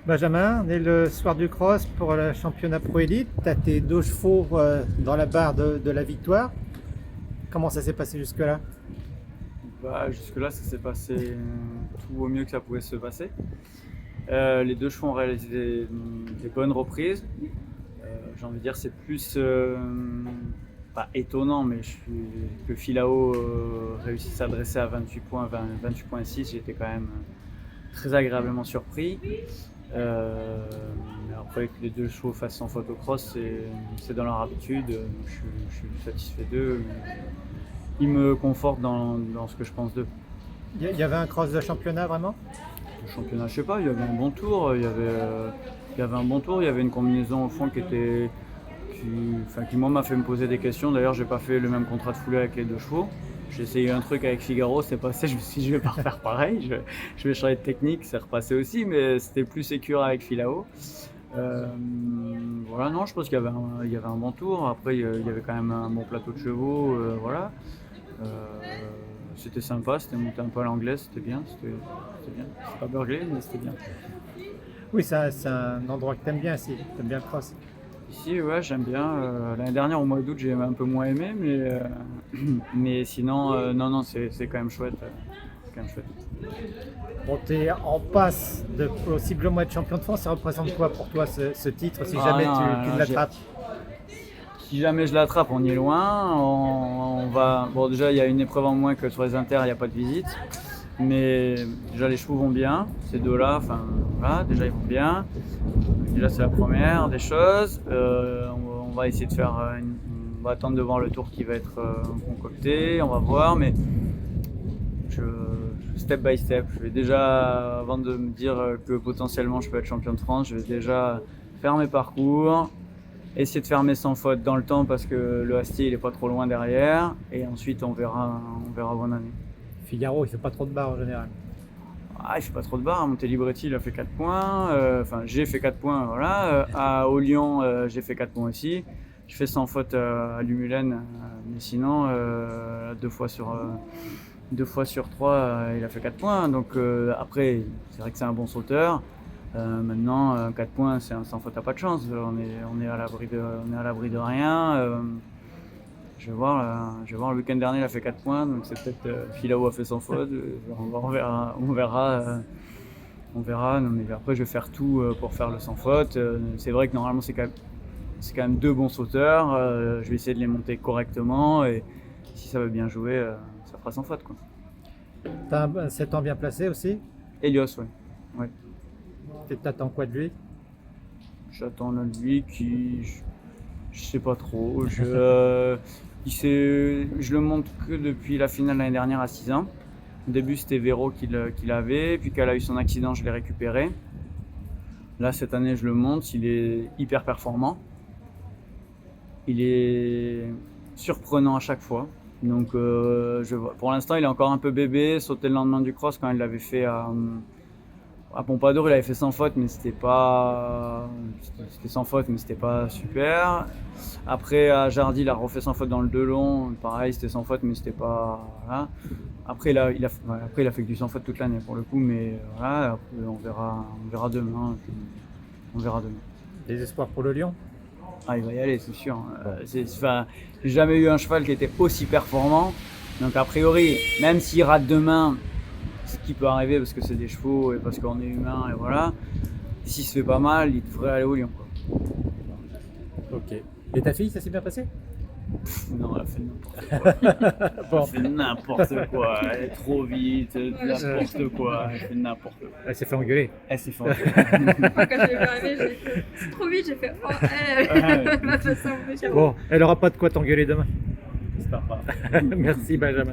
Benjamin, on est le soir du cross pour le championnat Pro Élite. Tu as tes deux chevaux dans la barre de la victoire. Comment ça s'est passé jusque-là? Jusque-là, ça s'est passé tout au mieux que ça pouvait se passer. Les deux chevaux ont réalisé des bonnes reprises. J'ai envie de dire, c'est plus pas étonnant, mais que Filao réussisse à dresser à 28 points, 28,6. J'étais quand même très agréablement surpris. Mais après que les deux chevaux fassent sans faute au cross, c'est dans leur habitude. Je suis satisfait d'eux. Ils me confortent dans ce que je pense d'eux. Il y avait un cross de championnat vraiment? Le championnat, je sais pas, il y avait un bon tour, il y avait un bon tour, il y avait une combinaison au fond qui moi m'a fait me poser des questions. D'ailleurs, j'ai pas fait le même contrat de foulée avec les deux chevaux. J'ai essayé un truc avec Figaro, c'est passé, je me suis dit je vais pas refaire pareil, je vais changer de technique, c'est repassé aussi, mais c'était plus sécure avec Filao. Voilà, non, je pense qu'il y avait un bon tour. Après, il y avait quand même un bon plateau de chevaux, voilà. C'était sympa, c'était monté un peu à l'anglaise, c'était bien. C'était pas burglé, mais c'était bien. Oui, c'est un endroit que tu aimes bien ici. Tu aimes bien le cross. Ici, ouais, j'aime bien. L'année dernière, au mois d'août, j'ai un peu moins aimé, mais sinon, non, c'est quand même chouette. C'est quand même chouette. Bon, tu es en passe de possiblement être champion de France. Ça représente quoi pour toi ce titre si jamais tu l'attrapes? Si jamais je l'attrape, on y est loin. On va. Bon, déjà, il y a une épreuve en moins que sur les inters, il n'y a pas de visite. Mais déjà, les chevaux vont bien. Ces deux-là, enfin, voilà, déjà, ils vont bien. Déjà, c'est la première des choses. On va essayer de faire. On va attendre de voir le tour qui va être concocté. On va voir, mais step by step. Je vais déjà, avant de me dire que potentiellement je peux être champion de France, je vais déjà faire mes parcours. Essayer de faire mes sans faute dans le temps parce que le Hastier il est pas trop loin derrière et ensuite on verra où on en est. Figaro, il fait pas trop de barres en général. Ah, il fait pas trop de barres. Montelibretti il a fait 4 points. Enfin, j'ai fait 4 points, voilà. Au Lyon, j'ai fait 4 points aussi. Je fais sans faute à Lumulen, mais sinon, 2 fois sur 3, il a fait 4 points. Donc après, c'est vrai que c'est un bon sauteur. Maintenant, 4 points, c'est un sans faute, t'as pas de chance. On est à l'abri de rien. Je vais voir le week-end dernier, il a fait 4 points, donc c'est peut-être Filao a fait sans faute. On verra. Non, mais après, je vais faire tout pour faire le sans faute. C'est vrai que normalement, c'est quand même deux bons sauteurs. Je vais essayer de les monter correctement et si ça veut bien jouer, ça fera sans faute, quoi. T'as un 7 ans bien placé aussi. Elios, ouais. T'attends quoi de lui? J'attends de lui je sais pas trop. Je le monte que depuis la finale l'année dernière à 6 ans. Au début, c'était Véro qui l'avait, puis quand elle a eu son accident, je l'ai récupéré. Là, cette année, je le monte, il est hyper performant. Il est surprenant à chaque fois. Donc, pour l'instant, il est encore un peu bébé. Sauter le lendemain du cross quand il l'avait fait à Pompadour, il avait fait sans faute, mais c'était sans faute, mais c'était pas super. Après, à Jardy, il a refait sans faute dans le Delon. Pareil, c'était sans faute, mais c'était pas. Voilà. Après, il a fait que du sans faute toute l'année pour le coup, mais voilà. Après, on verra demain. On verra demain. Des espoirs pour le Lion? Ah, il va y aller, c'est sûr. J'ai jamais eu un cheval qui était aussi performant. Donc, a priori, même s'il rate demain, ce qui peut arriver parce que c'est des chevaux et parce qu'on est humain et voilà, s'il se fait pas mal, il devrait aller au Lion, quoi. Ok. Et ta fille, ça s'est bien passé? Non, elle a fait n'importe quoi. Bon. Elle fait n'importe quoi, elle est trop vite, n'importe quoi, elle fait n'importe quoi. Elle s'est fait engueuler. Elle s'est fait engueuler. Moi, quand je l'ai vu arriver, j'ai fait c'est trop vite, j'ai fait oh, elle m'a fait ça, on fait Bon, elle aura pas de quoi t'engueuler demain. C'est pas grave. Merci Benjamin.